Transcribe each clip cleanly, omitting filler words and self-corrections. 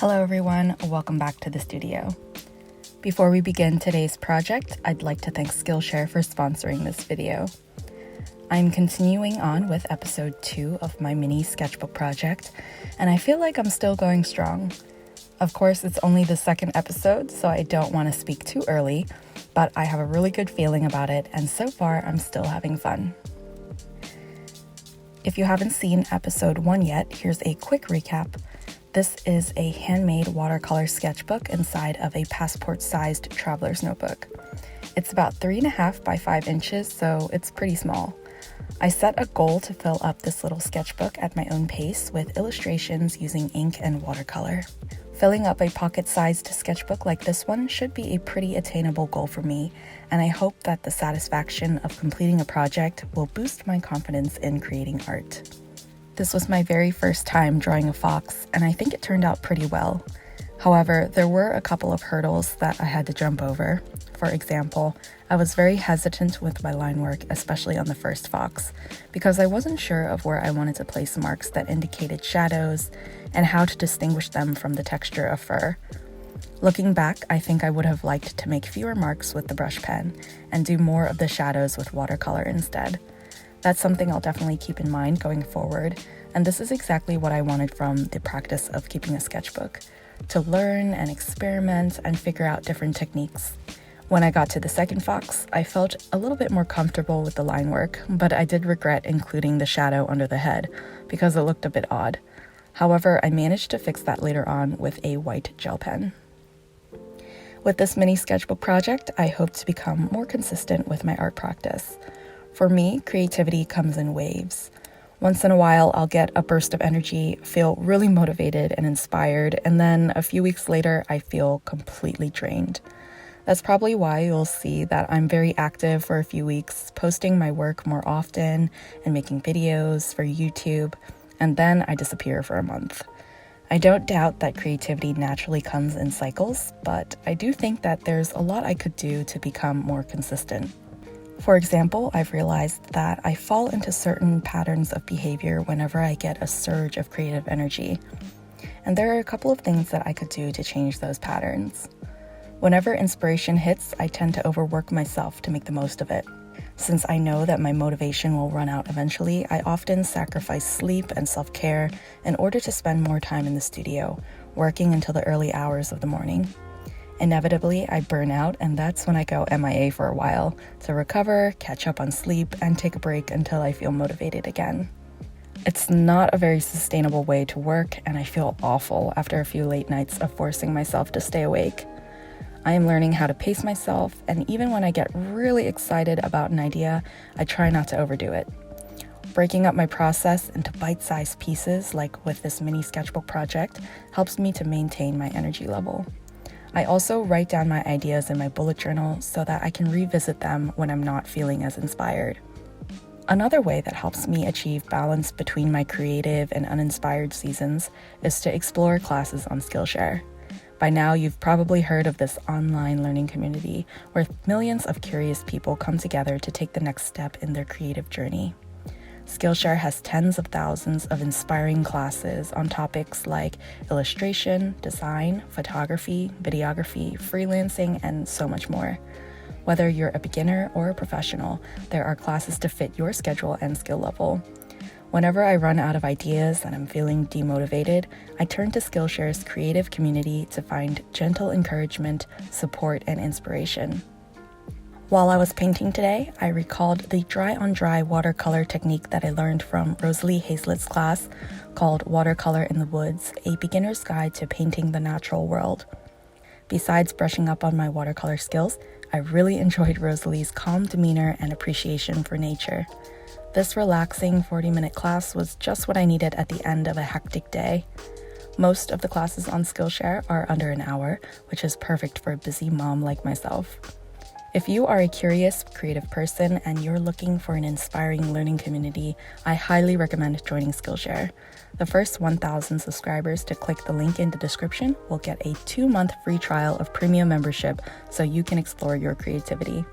Hello everyone, welcome back to the studio. Before we begin today's project, I'd like to thank Skillshare for sponsoring this video. I'm continuing on with episode 2 of my mini sketchbook project, and I feel like I'm still going strong. Of course, it's only the second episode, so I don't want to speak too early, but I have a really good feeling about it, and so far I'm still having fun. If you haven't seen episode 1 yet, here's a quick recap. This is a handmade watercolor sketchbook inside of a passport-sized traveler's notebook. It's about 3.5 by 5 inches, so it's pretty small. I set a goal to fill up this little sketchbook at my own pace with illustrations using ink and watercolor. Filling up a pocket-sized sketchbook like this one should be a pretty attainable goal for me, and I hope that the satisfaction of completing a project will boost my confidence in creating art. This was my very first time drawing a fox, and I think it turned out pretty well. However, there were a couple of hurdles that I had to jump over. For example, I was very hesitant with my line work, especially on the first fox, because I wasn't sure of where I wanted to place marks that indicated shadows and how to distinguish them from the texture of fur. Looking back, I think I would have liked to make fewer marks with the brush pen and do more of the shadows with watercolor instead. That's something I'll definitely keep in mind going forward, and this is exactly what I wanted from the practice of keeping a sketchbook, to learn and experiment and figure out different techniques. When I got to the second fox, I felt a little bit more comfortable with the line work, but I did regret including the shadow under the head because it looked a bit odd. However, I managed to fix that later on with a white gel pen. With this mini sketchbook project, I hope to become more consistent with my art practice. For me, creativity comes in waves. Once in a while, I'll get a burst of energy, feel really motivated and inspired, and then a few weeks later, I feel completely drained. That's probably why you'll see that I'm very active for a few weeks, posting my work more often and making videos for YouTube, and then I disappear for a month. I don't doubt that creativity naturally comes in cycles, but I do think that there's a lot I could do to become more consistent. For example, I've realized that I fall into certain patterns of behavior whenever I get a surge of creative energy. And there are a couple of things that I could do to change those patterns. Whenever inspiration hits, I tend to overwork myself to make the most of it. Since I know that my motivation will run out eventually, I often sacrifice sleep and self-care in order to spend more time in the studio, working until the early hours of the morning. Inevitably, I burn out, and that's when I go MIA for a while to recover, catch up on sleep, and take a break until I feel motivated again. It's not a very sustainable way to work, and I feel awful after a few late nights of forcing myself to stay awake. I am learning how to pace myself, and even when I get really excited about an idea, I try not to overdo it. Breaking up my process into bite-sized pieces, like with this mini sketchbook project, helps me to maintain my energy level. I also write down my ideas in my bullet journal so that I can revisit them when I'm not feeling as inspired. Another way that helps me achieve balance between my creative and uninspired seasons is to explore classes on Skillshare. By now, you've probably heard of this online learning community where millions of curious people come together to take the next step in their creative journey. Skillshare has tens of thousands of inspiring classes on topics like illustration, design, photography, videography, freelancing, and so much more. Whether you're a beginner or a professional, there are classes to fit your schedule and skill level. Whenever I run out of ideas and I'm feeling demotivated, I turn to Skillshare's creative community to find gentle encouragement, support, and inspiration. While I was painting today, I recalled the dry-on-dry watercolor technique that I learned from Rosalie Hazlett's class called Watercolor in the Woods, a beginner's guide to painting the natural world. Besides brushing up on my watercolor skills, I really enjoyed Rosalie's calm demeanor and appreciation for nature. This relaxing 40-minute class was just what I needed at the end of a hectic day. Most of the classes on Skillshare are under an hour, which is perfect for a busy mom like myself. If you are a curious, creative person and you're looking for an inspiring learning community, I highly recommend joining Skillshare. The first 1,000 subscribers to click the link in the description will get a 2-month free trial of premium membership so you can explore your creativity.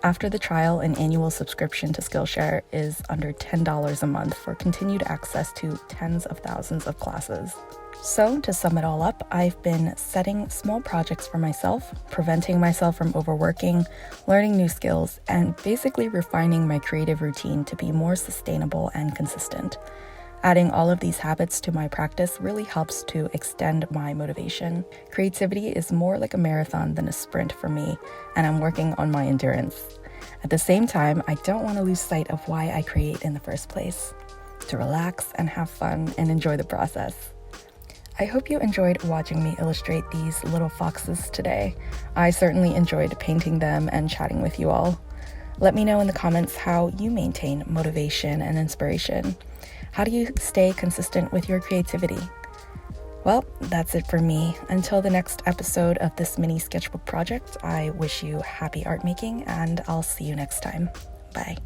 After the trial, an annual subscription to Skillshare is under $10 a month for continued access to tens of thousands of classes. So, to sum it all up, I've been setting small projects for myself, preventing myself from overworking, learning new skills, and basically refining my creative routine to be more sustainable and consistent. Adding all of these habits to my practice really helps to extend my motivation. Creativity is more like a marathon than a sprint for me, and I'm working on my endurance. At the same time, I don't want to lose sight of why I create in the first place: to relax and have fun and enjoy the process. I hope you enjoyed watching me illustrate these little foxes today. I certainly enjoyed painting them and chatting with you all. Let me know in the comments how you maintain motivation and inspiration. How do you stay consistent with your creativity? Well, that's it for me. Until the next episode of this mini sketchbook project, I wish you happy art making, and I'll see you next time. Bye.